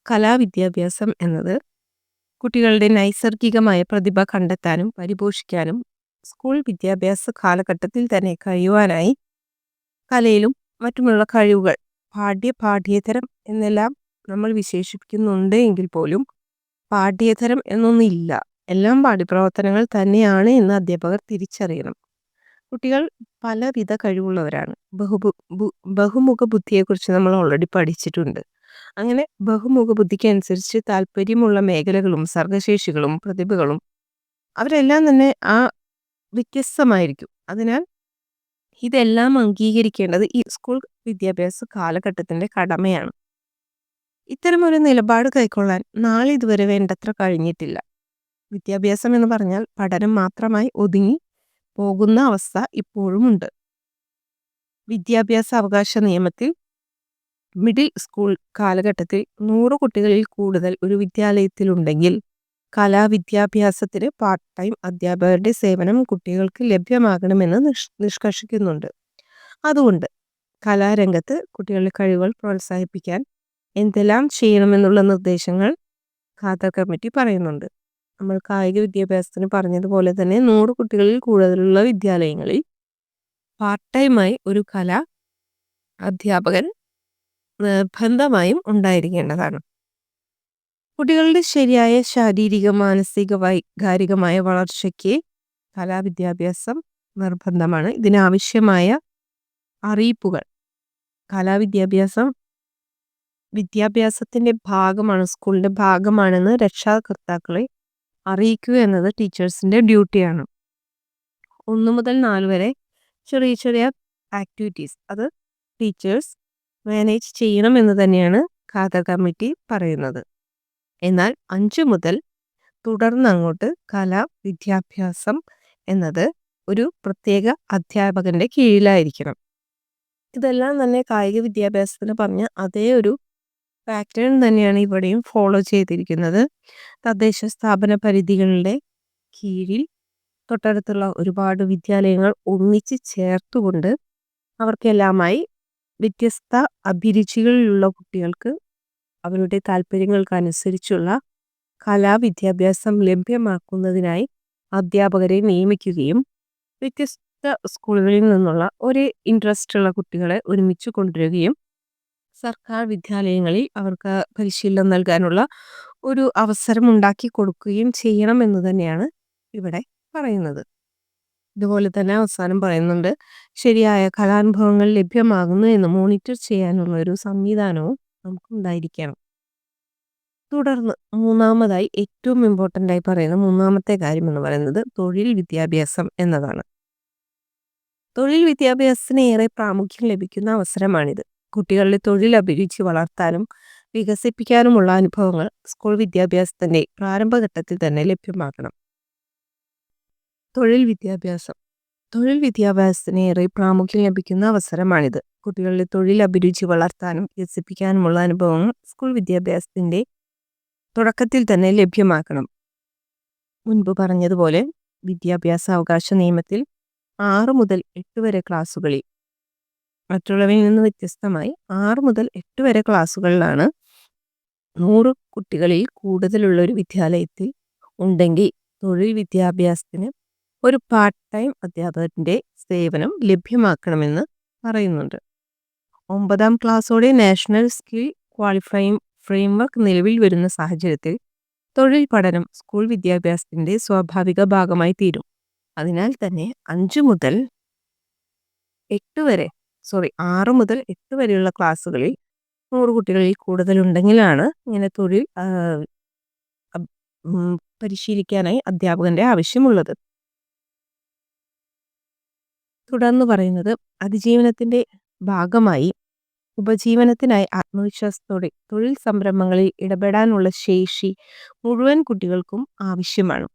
കലാവിദ്യാഭ്യാസം എന്നത് കുട്ടികളുടെ നൈസർഗികമായ പ്രതിഭ കണ്ടെത്താനും പരിപോഷിക്കാനും സ്കൂൾ വിദ്യാഭ്യാസ കാലഘട്ടത്തിൽ തന്നെ കഴിയുവാനായി കലയിലും മറ്റുമുള്ള കഴിവുകൾ പാഠ്യേതരം എന്നെല്ലാം നമ്മൾ വിശേഷിപ്പിക്കുന്നുണ്ട് എങ്കിൽ പോലും പാഠ്യേതരം എന്നൊന്നില്ല. എല്ലാം പാഠ്യപ്രവർത്തനങ്ങൾ തന്നെയാണ് എന്ന് അധ്യാപകർ തിരിച്ചറിയണം. കുട്ടികൾ പലവിധ കഴിവുള്ളവരാണ്. ബഹുമുഖ ബുദ്ധിയെക്കുറിച്ച് നമ്മൾ ഓൾറെഡി പഠിച്ചിട്ടുണ്ട്. അങ്ങനെ ബഹുമുഖ ബുദ്ധിക്ക് അനുസരിച്ച് താല്പര്യമുള്ള മേഖലകളും സർഗശേഷികളും പ്രതിഭകളും അവരെല്ലാം തന്നെ വ്യത്യസ്തമായിരിക്കും. അതിനാൽ ഇതെല്ലാം അംഗീകരിക്കേണ്ടത് ഈ സ്കൂൾ വിദ്യാഭ്യാസ കാലഘട്ടത്തിന്റെ കടമയാണ്. ഇത്തരമൊരു നിലപാട് കൈക്കൊള്ളാൻ നാളിതുവരെ വേണ്ടത്ര കഴിഞ്ഞിട്ടില്ല. വിദ്യാഭ്യാസം എന്ന് പറഞ്ഞാൽ പഠനം മാത്രമായി ഒതുങ്ങി പോകുന്ന അവസ്ഥ ഇപ്പോഴുമുണ്ട്. വിദ്യാഭ്യാസ അവകാശ നിയമത്തിൽ മിഡിൽ സ്കൂൾ കാലഘട്ടത്തിൽ 100 കുട്ടികളിൽ കൂടുതൽ ഒരു വിദ്യാലയത്തിലുണ്ടെങ്കിൽ കലാവിദ്യാഭ്യാസത്തിന് പാർട്ട് ടൈം അധ്യാപകരുടെ സേവനം കുട്ടികൾക്ക് ലഭ്യമാകണമെന്ന് നിഷ്കർഷിക്കുന്നുണ്ട്. അതുകൊണ്ട് കലാരംഗത്ത് കുട്ടികളുടെ കഴിവുകൾ പ്രോത്സാഹിപ്പിക്കാൻ എന്തെല്ലാം ചെയ്യണമെന്നുള്ള നിർദ്ദേശങ്ങൾ ഖാദർ കമ്മിറ്റി പറയുന്നുണ്ട്. നമ്മൾ കായിക വിദ്യാഭ്യാസത്തിന് പറഞ്ഞതുപോലെ തന്നെ 100 കുട്ടികളിൽ കൂടുതലുള്ള വിദ്യാലയങ്ങളിൽ പാർട്ട് ടൈമായി ഒരു കലാ അധ്യാപകൻ നിർബന്ധമായും ഉണ്ടായിരിക്കേണ്ടതാണ്. കുട്ടികളുടെ ശരിയായ ശാരീരിക, മാനസിക, വൈകാരികമായ വളർച്ചയ്ക്ക് കലാവിദ്യാഭ്യാസം നിർബന്ധമാണ്. ഇതിനാവശ്യമായ അറിയിപ്പുകൾ വിദ്യാഭ്യാസത്തിന്റെ ഭാഗമാണ്, സ്കൂളിന്റെ ഭാഗമാണെന്ന് രക്ഷാകർത്താക്കളെ അറിയിക്കുക എന്നത് ടീച്ചേഴ്സിന്റെ ഡ്യൂട്ടിയാണ്. 1 മുതൽ 4 വരെ ചെറിയ ചെറിയ ആക്ടിവിറ്റീസ് അത് ടീച്ചേഴ്സ് മാനേജ് ചെയ്യണം എന്ന് തന്നെയാണ് ഖാദർ കമ്മിറ്റി പറയുന്നത്. എന്നാൽ 5 മുതൽ തുടർന്ന് അങ്ങോട്ട് കലാവിദ്യാഭ്യാസം എന്നത് ഒരു പ്രത്യേക അധ്യാപകന്റെ കീഴിലായിരിക്കണം. ഇതെല്ലാം തന്നെ കായിക വിദ്യാഭ്യാസത്തിന് പറഞ്ഞ അതേ ഒരു പാറ്റേൺ തന്നെയാണ് ഇവിടെയും ഫോളോ ചെയ്തിരിക്കുന്നത്. തദ്ദേശ സ്ഥാപന പരിധികളുടെ കീഴിൽ തൊട്ടടുത്തുള്ള ഒരുപാട് വിദ്യാലയങ്ങൾ ഒന്നിച്ച് ചേർത്തുകൊണ്ട് അവർക്കെല്ലാമായി വ്യത്യസ്ത അഭിരുചികളിലുള്ള കുട്ടികൾക്ക് അവരുടെ താല്പര്യങ്ങൾക്കനുസരിച്ചുള്ള കലാവിദ്യാഭ്യാസം ലഭ്യമാക്കുന്നതിനായി അധ്യാപകരെ നിയമിക്കുകയും വ്യത്യസ്ത സ്കൂളുകളിൽ നിന്നുള്ള ഒരേ ഇൻട്രസ്റ്റ് ഉള്ള കുട്ടികളെ ഒരുമിച്ച് കൊണ്ടുവരികയും സർക്കാർ വിദ്യാലയങ്ങളിൽ അവർക്ക് പരിശീലനം നൽകാനുള്ള ഒരു അവസരം ഉണ്ടാക്കി കൊടുക്കുകയും ചെയ്യണം എന്ന് തന്നെയാണ് ഇവിടെ പറയുന്നത്. ഇതുപോലെ തന്നെ അവസാനം പറയുന്നുണ്ട്, ശരിയായ കലാനുഭവങ്ങൾ ലഭ്യമാകുന്നു എന്ന് മോണിറ്റർ ചെയ്യാനുള്ള ഒരു സംവിധാനവും നമുക്കുണ്ടായിരിക്കണം. തുടർന്ന് മൂന്നാമതായി ഏറ്റവും ഇമ്പോർട്ടൻ്റ് ആയി പറയുന്ന മൂന്നാമത്തെ കാര്യം എന്ന് പറയുന്നത് തൊഴിൽ വിദ്യാഭ്യാസം എന്നതാണ്. തൊഴിൽ വിദ്യാഭ്യാസത്തിന് ഏറെ പ്രാമുഖ്യം ലഭിക്കുന്ന അവസരമാണിത്. കുട്ടികളുടെ തൊഴിൽ അഭിരുചി വളർത്താനും വികസിപ്പിക്കാനുമുള്ള അനുഭവങ്ങൾ സ്കൂൾ വിദ്യാഭ്യാസത്തിന്റെ പ്രാരംഭഘട്ടത്തിൽ തന്നെ ലഭ്യമാക്കണം. തൊഴിൽ വിദ്യാഭ്യാസത്തിന് ഏറെ പ്രാമുഖ്യം ലഭിക്കുന്ന അവസരമാണിത്. കുട്ടികളുടെ തൊഴിൽ അഭിരുചി വളർത്താനും വികസിപ്പിക്കാനുമുള്ള അനുഭവങ്ങൾ സ്കൂൾ വിദ്യാഭ്യാസത്തിന്റെ തുടക്കത്തിൽ തന്നെ ലഭ്യമാക്കണം. മുൻപ് പറഞ്ഞതുപോലെ വിദ്യാഭ്യാസ അവകാശ നിയമത്തിൽ 6 മുതൽ 8 വരെ ക്ലാസ്സുകളിൽ, മറ്റുള്ളവയിൽ നിന്ന് വ്യത്യസ്തമായി 6 മുതൽ 8 വരെ ക്ലാസ്സുകളിലാണ് 100 കുട്ടികളിൽ കൂടുതലുള്ള ഒരു വിദ്യാലയത്തിൽ ഉണ്ടെങ്കിൽ തൊഴിൽ വിദ്യാഭ്യാസത്തിന് ഒരു പാർട്ട് ടൈം അധ്യാപകന്റെ സേവനം ലഭ്യമാക്കണമെന്ന് പറയുന്നുണ്ട്. 9ാം ക്ലാസ്സോടെ നാഷണൽ സ്കിൽ ക്വാളിഫയിങ് ഫ്രെയിംവർക്ക് നിലവിൽ വരുന്ന സാഹചര്യത്തിൽ തൊഴിൽ പഠനം സ്കൂൾ വിദ്യാഭ്യാസത്തിന്റെ സ്വാഭാവിക ഭാഗമായി തീരും. അതിനാൽ തന്നെ 5 മുതൽ 8 വരെ 6 മുതൽ 8 വരെയുള്ള ക്ലാസ്സുകളിൽ 100 കുട്ടികളിൽ കൂടുതലുണ്ടെങ്കിലാണ് ഇങ്ങനെ തൊഴിൽ അബ് പരിശീലിക്കാനായി അധ്യാപകന്റെ ആവശ്യമുള്ളത്. തുടർന്ന് പറയുന്നത് അതിജീവനത്തിന്റെ ഭാഗമായി ഉപജീവനത്തിനായി ആത്മവിശ്വാസത്തോടെ തൊഴിൽ സംരംഭങ്ങളിൽ ഇടപെടാനുള്ള ശേഷി മുഴുവൻ കുട്ടികൾക്കും ആവശ്യമാണ്.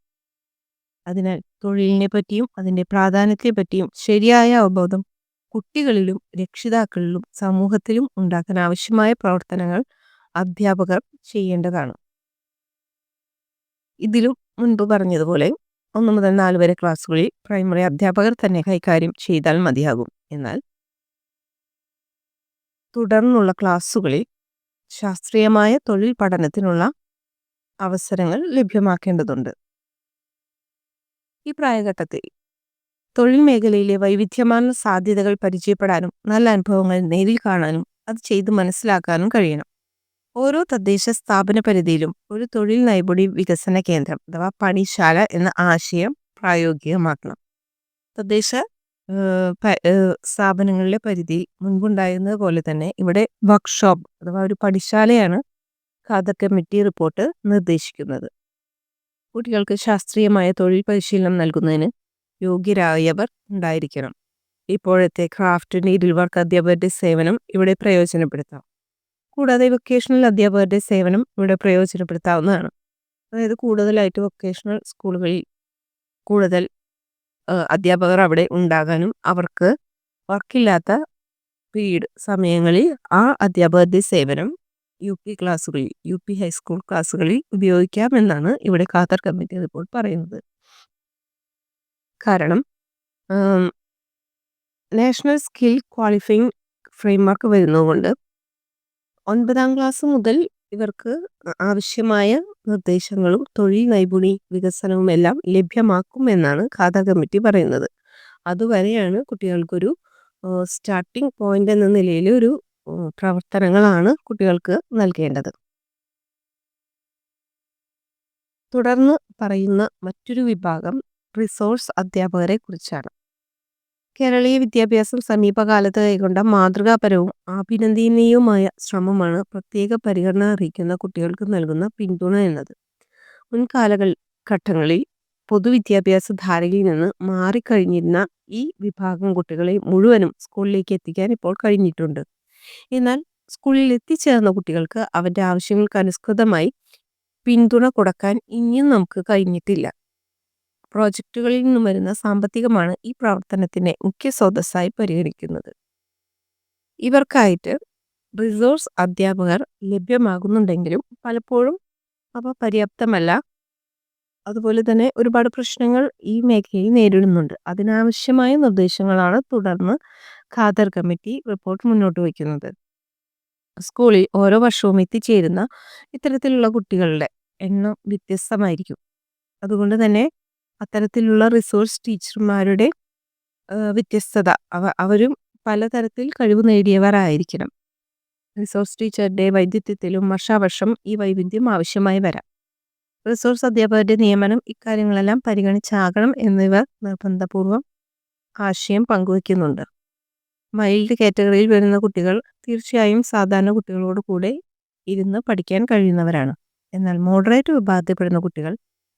അതിനാൽ തൊഴിലിനെ പറ്റിയും അതിന്റെ പ്രാധാന്യത്തെ പറ്റിയും ശരിയായ അവബോധം കുട്ടികളിലും രക്ഷിതാക്കളിലും സമൂഹത്തിലും ഉണ്ടാക്കാൻ ആവശ്യമായ പ്രവർത്തനങ്ങൾ അധ്യാപകർ ചെയ്യേണ്ടതാണ്. ഇതിലും മുൻപ് പറഞ്ഞതുപോലെ 1 മുതൽ 4 വരെ ക്ലാസ്സുകളിൽ പ്രൈമറി അധ്യാപകർ തന്നെ കൈകാര്യം ചെയ്താൽ മതിയാകും. എന്നാൽ തുടർന്നുള്ള ക്ലാസ്സുകളിൽ ശാസ്ത്രീയമായ തൊഴിൽ പഠനത്തിനുള്ള അവസരങ്ങൾ ലഭ്യമാക്കേണ്ടതുണ്ട്. ഈ പ്രായഘട്ടത്തിൽ തൊഴിൽ മേഖലയിലെ വൈവിധ്യമാർന്ന സാധ്യതകൾ പരിചയപ്പെടാനും നല്ല അനുഭവങ്ങൾ നേരിൽ കാണാനും അത് ചെയ്ത് മനസ്സിലാക്കാനും കഴിയണം. ഓരോ തദ്ദേശ സ്ഥാപന പരിധിയിലും ഒരു തൊഴിൽ നൈപുണ്യ വികസന കേന്ദ്രം അഥവാ പണിശാല എന്ന ആശയം പ്രായോഗികമാക്കണം. തദ്ദേശ സ്ഥാപനങ്ങളിലെ പരിധി മുൻപുണ്ടായിരുന്നത് പോലെ തന്നെ ഇവിടെ വർക്ക്ഷോപ്പ് അഥവാ ഒരു പണിശാലയാണ് ഖാദർ കമ്മിറ്റി റിപ്പോർട്ട് നിർദ്ദേശിക്കുന്നത്. കുട്ടികൾക്ക് ശാസ്ത്രീയമായ തൊഴിൽ പരിശീലനം നൽകുന്നതിന് യോഗ്യരായവർ ഉണ്ടായിരിക്കണം. ഇപ്പോഴത്തെ ക്രാഫ്റ്റ് നീഡിൽ വർക്ക് അധ്യാപകരുടെ സേവനം ഇവിടെ പ്രയോജനപ്പെടുത്താം. കൂടാതെ വൊക്കേഷണൽ അധ്യാപകരുടെ സേവനം ഇവിടെ പ്രയോജനപ്പെടുത്താവുന്നതാണ്. അതായത് കൂടുതലായിട്ട് വൊക്കേഷണൽ സ്കൂളുകളിൽ കൂടുതൽ അധ്യാപകർ അവിടെ ഉണ്ടാകാനും അവർക്ക് വർക്കില്ലാത്ത പീരീഡ് സമയങ്ങളിൽ ആ അധ്യാപകരുടെ സേവനം യു പി ഹൈസ്കൂൾ ക്ലാസ്സുകളിൽ ഉപയോഗിക്കാമെന്നാണ് ഇവിടെ ഖാദർ കമ്മിറ്റി റിപ്പോർട്ട് പറയുന്നത്. കാരണം നാഷണൽ സ്കിൽ ക്വാളിഫയിങ് ഫ്രെയിംവർക്ക് വരുന്നതുകൊണ്ട് 9ാം ക്ലാസ് മുതൽ ഇവർക്ക് ആവശ്യമായ നിർദ്ദേശങ്ങളും തൊഴിൽ നൈപുണ്യ വികസനവും എല്ലാം ലഭ്യമാക്കുമെന്നാണ് ഖാദർ കമ്മിറ്റി പറയുന്നത്. അതുവരെയാണ് കുട്ടികൾക്കൊരു സ്റ്റാർട്ടിംഗ് പോയിന്റ് എന്ന നിലയിൽ ഒരു പ്രവർത്തനങ്ങളാണ് കുട്ടികൾക്ക് നൽകേണ്ടത്. തുടർന്ന് പറയുന്ന മറ്റൊരു വിഭാഗം റിസോഴ്സ് അധ്യാപകരെ കുറിച്ചാണ്. കേരളീയ വിദ്യാഭ്യാസം സമീപകാലത്ത് കൈക്കൊണ്ട മാതൃകാപരവും അഭിനന്ദനീയവുമായ ശ്രമമാണ് പ്രത്യേക പരിഗണന അർഹിക്കുന്ന കുട്ടികൾക്ക് നൽകുന്ന പിന്തുണ എന്നത്. മുൻകാലഘട്ടങ്ങളിൽ പൊതുവിദ്യാഭ്യാസ ധാരയിൽ നിന്ന് മാറിക്കഴിഞ്ഞിരുന്ന ഈ വിഭാഗം കുട്ടികളെ മുഴുവനും സ്കൂളിലേക്ക് എത്തിക്കാൻ ഇപ്പോൾ കഴിഞ്ഞിട്ടുണ്ട്. എന്നാൽ സ്കൂളിൽ എത്തിച്ചേർന്ന കുട്ടികൾക്ക് അവരുടെ ആവശ്യങ്ങൾക്ക് അനുസൃതമായി പിന്തുണ കൊടുക്കാൻ ഇനിയും നമുക്ക് കഴിഞ്ഞിട്ടില്ല. പ്രോജക്റ്റുകളിൽ നിന്നും വരുന്ന സാമ്പത്തികമാണ് ഈ പ്രവർത്തനത്തിന്റെ മുഖ്യ സ്രോതസ്സായി പരിഗണിക്കുന്നത്. ഇവർക്കായിട്ട് റിസോഴ്സ് അധ്യാപകർ ലഭ്യമാകുന്നുണ്ടെങ്കിലും പലപ്പോഴും അവ പര്യാപ്തമല്ല. അതുപോലെ തന്നെ ഒരുപാട് പ്രശ്നങ്ങൾ ഈ മേഖലയിൽ നേരിടുന്നുണ്ട്. അതിനാവശ്യമായ നിർദ്ദേശങ്ങളാണ് തുടർന്ന് ഖാദർ കമ്മിറ്റി റിപ്പോർട്ട് മുന്നോട്ട് വയ്ക്കുന്നത്. സ്കൂളിൽ ഓരോ വർഷവും എത്തിച്ചേരുന്ന ഇത്തരത്തിലുള്ള കുട്ടികളുടെ എണ്ണം വ്യത്യസ്തമായിരിക്കും. അതുകൊണ്ട് തന്നെ അത്തരത്തിലുള്ള റിസോഴ്സ് ടീച്ചർമാരുടെ വ്യത്യസ്തത അവരും പലതരത്തിൽ കഴിവ് നേടിയവരായിരിക്കണം. റിസോഴ്സ് ടീച്ചറുടെ വൈദഗ്ധ്യത്തിലും വർഷാവർഷം ഈ വൈവിധ്യം ആവശ്യമായി വരാം. റിസോഴ്സ് അധ്യാപകരുടെ നിയമനം ഇക്കാര്യങ്ങളെല്ലാം പരിഗണിച്ചാകണം എന്നിവർ നിർബന്ധപൂർവം ആശയം പങ്കുവയ്ക്കുന്നുണ്ട്. മൈൽഡ് കാറ്റഗറിയിൽ വരുന്ന കുട്ടികൾ തീർച്ചയായും സാധാരണ കുട്ടികളോട് കൂടെ ഇരുന്ന് പഠിക്കാൻ കഴിയുന്നവരാണ്. എന്നാൽ മോഡറേറ്റ് വിഭാഗത്തിൽപ്പെടുന്ന കുട്ടികൾ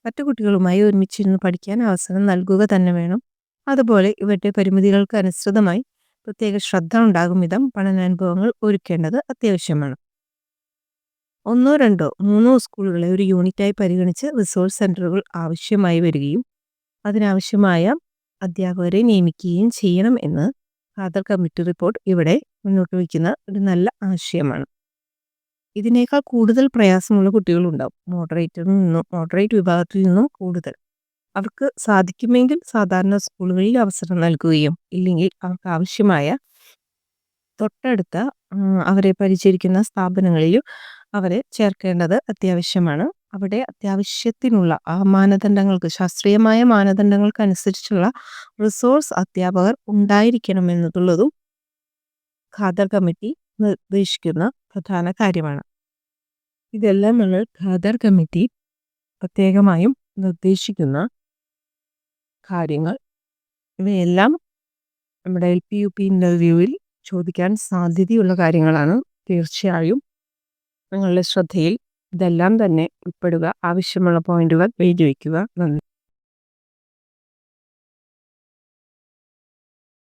മറ്റു കുട്ടികളുമായി ഒരുമിച്ചിരുന്ന് പഠിക്കാൻ അവസരം നൽകുക തന്നെ വേണം. അതുപോലെ ഇവരുടെ പരിമിതികൾക്ക് അനുസൃതമായി പ്രത്യേക ശ്രദ്ധ ഉണ്ടാകും വിധം പഠനാനുഭവങ്ങൾ ഒരുക്കേണ്ടത് അത്യാവശ്യമാണ്. 1, 2, 3 സ്കൂളുകളെ ഒരു യൂണിറ്റായി പരിഗണിച്ച് റിസോഴ്സ് സെന്ററുകൾ ആവശ്യമായി വരികയും അതിനാവശ്യമായ അധ്യാപകരെ നിയമിക്കുകയും ചെയ്യണം എന്ന് ഖാദർ കമ്മിറ്റി റിപ്പോർട്ട് ഇവിടെ മുന്നോട്ട് വയ്ക്കുന്ന ഒരു നല്ല ആശയമാണ്. ഇതിനേക്കാൾ കൂടുതൽ പ്രയാസമുള്ള കുട്ടികളുണ്ടാവും. മോഡറേറ്റ് വിഭാഗത്തിൽ നിന്നും കൂടുതൽ. അവർക്ക് സാധിക്കുമെങ്കിൽ സാധാരണ സ്കൂളുകളിൽ അവസരം നൽകുകയും ഇല്ലെങ്കിൽ അവർക്ക് ആവശ്യമായ തൊട്ടടുത്ത അവരെ പരിചരിക്കുന്ന സ്ഥാപനങ്ങളിലും അവരെ ചേർക്കേണ്ടത് അത്യാവശ്യമാണ്. അവിടെ അത്യാവശ്യത്തിനുള്ള ആ ശാസ്ത്രീയമായ മാനദണ്ഡങ്ങൾക്കനുസരിച്ചുള്ള റിസോഴ്സ് അധ്യാപകർ ഉണ്ടായിരിക്കണം എന്നുള്ളതും ഖാദർ കമ്മിറ്റി നിർദ്ദേശിക്കുന്ന പ്രധാന കാര്യമാണ്. ഇതെല്ലാം നമ്മൾ ഖാദർ കമ്മിറ്റി പ്രത്യേകമായും നിർദ്ദേശിക്കുന്ന കാര്യങ്ങൾ ഇവയെല്ലാം നമ്മുടെ LP-UP ഇൻ്റർവ്യൂവിൽ ചോദിക്കാൻ സാധ്യതയുള്ള കാര്യങ്ങളാണ്. തീർച്ചയായും നിങ്ങളുടെ ശ്രദ്ധയിൽ ഇതെല്ലാം തന്നെ ഉൾപ്പെടുക. ആവശ്യമുള്ള പോയിന്റുകൾ എഴുതി വയ്ക്കുക. നന്ദി.